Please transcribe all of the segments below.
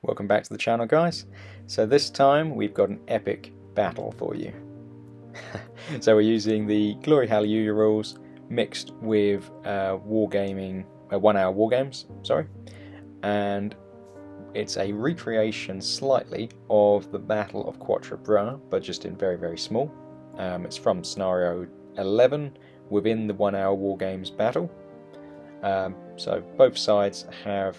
Welcome back to the channel, guys. So this time we've got an epic battle for you. So we're using the Glory Hallelujah rules mixed with wargaming, 1 hour wargames, sorry, and it's a recreation slightly of the Battle of Quatre Bras, but just in very, very small. It's from scenario 11 within the 1 hour wargames battle. So both sides have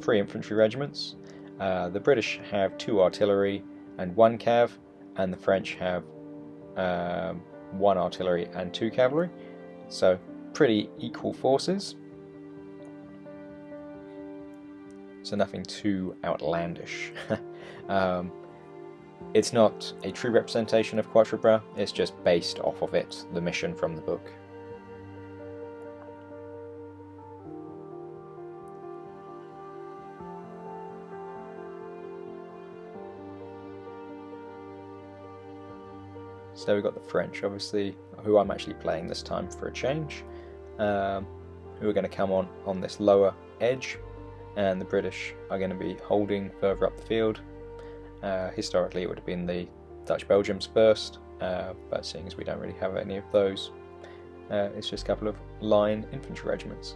3 infantry regiments. The British have 2 artillery and 1 cav, and the French have 1 artillery and 2 cavalry. So pretty equal forces. So nothing too outlandish. It's not a true representation of Quatre Bras, it's just based off of it, the mission from the book. So we've got the French, obviously, who I'm actually playing this time for a change, who are going to come on this lower edge, and the British are going to be holding further up the field. Historically it would have been the Dutch-Belgians first, but seeing as we don't really have any of those, it's just a couple of line infantry regiments.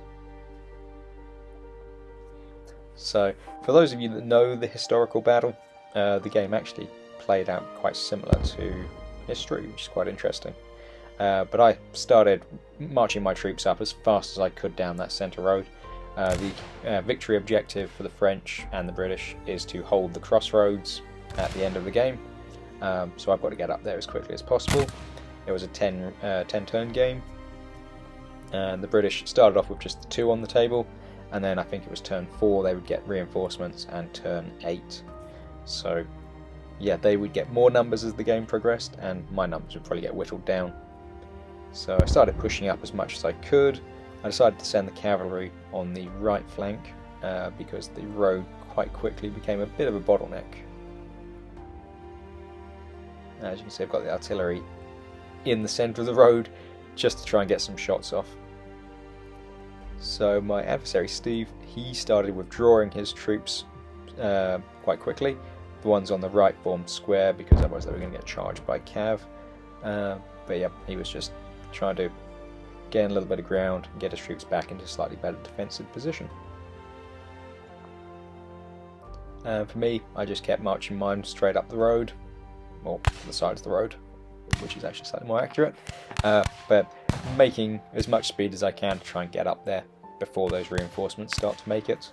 So for those of you that know the historical battle, the game actually played out quite similar to history, which is quite interesting. But I started marching my troops up as fast as I could down that centre road. The victory objective for the French and the British is to hold the crossroads at the end of the game, so I've got to get up there as quickly as possible. It was a 10 turn game, and the British started off with just the 2 on the table, and then I think it was turn 4 they would get reinforcements, and turn 8. So yeah, they would get more numbers as the game progressed, and my numbers would probably get whittled down. So I started pushing up as much as I could. I decided to send the cavalry on the right flank because the road quite quickly became a bit of a bottleneck. As you can see, I've got the artillery in the centre of the road just to try and get some shots off. So my adversary Steve, he started withdrawing his troops quite quickly. The ones on the right formed square because otherwise they were going to get charged by cav. But yeah, he was just trying to gain a little bit of ground and get his troops back into a slightly better defensive position. For me, I just kept marching mine straight up the road, or the sides of the road, which is actually slightly more accurate, but making as much speed as I can to try and get up there before those reinforcements start to make it.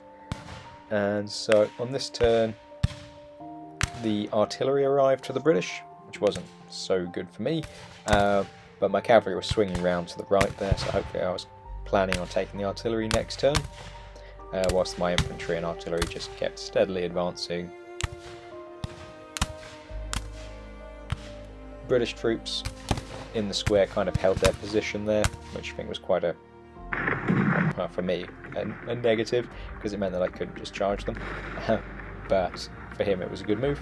And so on this turn, the artillery arrived to the British, which wasn't so good for me, but my cavalry was swinging round to the right there, so hopefully I was planning on taking the artillery next turn, whilst my infantry and artillery just kept steadily advancing. British troops in the square kind of held their position there, which I think was quite a, for me, a negative, because it meant that I couldn't just charge them, but for him it was a good move.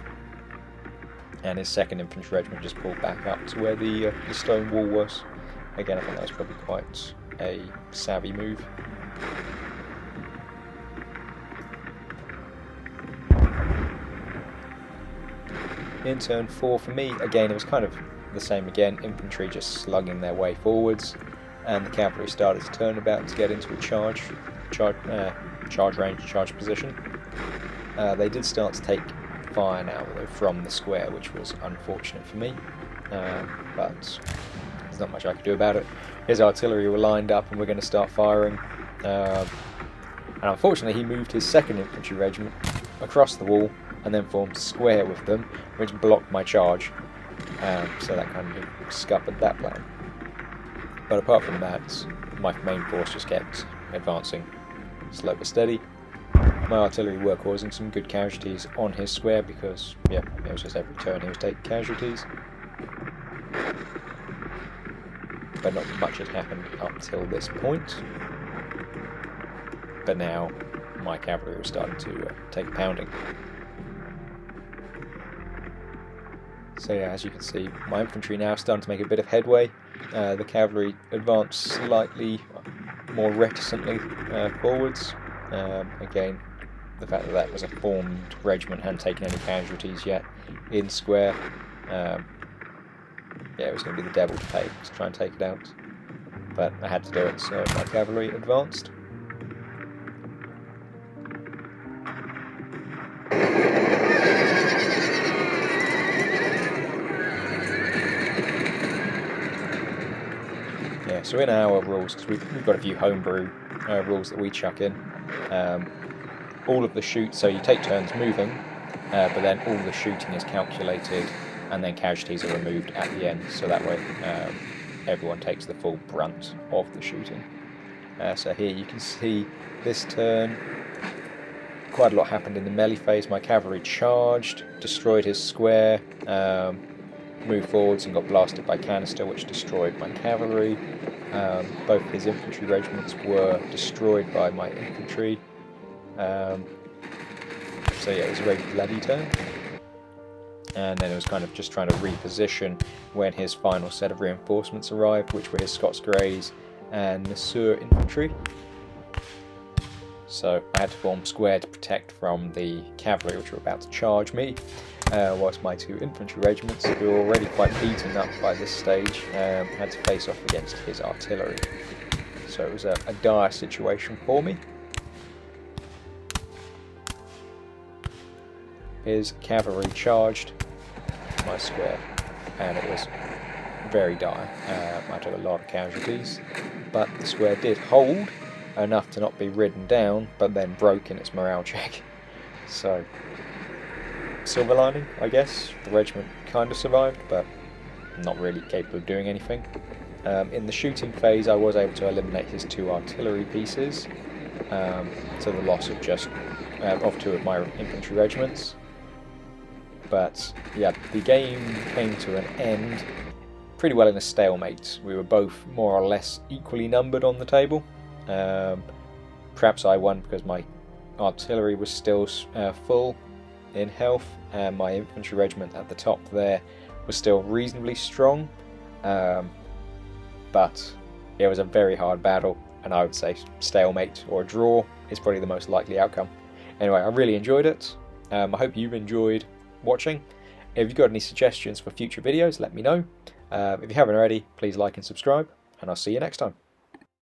And his 2nd infantry regiment just pulled back up to where the stone wall was. Again, I think that was probably quite a savvy move. In turn 4 for me, again it was kind of the same again, infantry just slugging their way forwards, and the cavalry started to turn about to get into a charge range, charge position. They did start to take fire now though from the square, which was unfortunate for me, but there's not much I could do about it. His artillery were lined up and we're going to start firing, and unfortunately he moved his 2nd infantry regiment across the wall and then formed a square with them, which blocked my charge, so that kind of scuppered that plan. But apart from that, my main force just kept advancing slow but steady. My artillery were causing some good casualties on his square because, yeah, it was just every turn he was taking casualties. But not much had happened up till this point. But now my cavalry was starting to take a pounding. So yeah, as you can see, my infantry now starting to make a bit of headway. The cavalry advanced slightly more reticently forwards. Again, the fact that that was a formed regiment, hadn't taken any casualties yet in square. Yeah, it was going to be the devil to pay to try and take it out. But I had to do it, so my cavalry advanced. Yeah, so in our rules, because we've got a few homebrew rules that we chuck in, all of the so you take turns moving, but then all the shooting is calculated, and then casualties are removed at the end, so that way everyone takes the full brunt of the shooting. So here you can see this turn, quite a lot happened in the melee phase. My cavalry charged, destroyed his square, moved forwards and got blasted by canister, which destroyed my cavalry. Both his infantry regiments were destroyed by my infantry. So yeah, it was a very bloody turn. And then it was kind of just trying to reposition when his final set of reinforcements arrived, which were his Scots Greys and Monsieur infantry. So I had to form square to protect from the cavalry, which were about to charge me, whilst my 2 infantry regiments, who were already quite beaten up by this stage, had to face off against his artillery. So it was a dire situation for me. His cavalry charged my square, and it was very dire. I took a lot of casualties, but the square did hold enough to not be ridden down, but then broke in its morale check. So, silver lining, I guess. The regiment kind of survived, but not really capable of doing anything. In the shooting phase, I was able to eliminate his 2 artillery pieces, to the loss of just of 2 of my infantry regiments. But yeah, the game came to an end pretty well in a stalemate. We were both more or less equally numbered on the table. Perhaps I won because my artillery was still full in health, and my infantry regiment at the top there was still reasonably strong. But it was a very hard battle, and I would say stalemate or a draw is probably the most likely outcome. Anyway, I really enjoyed it. I hope you've enjoyed watching. If you've got any suggestions for future videos, let me know. If you haven't already, please like and subscribe, and I'll see you next time.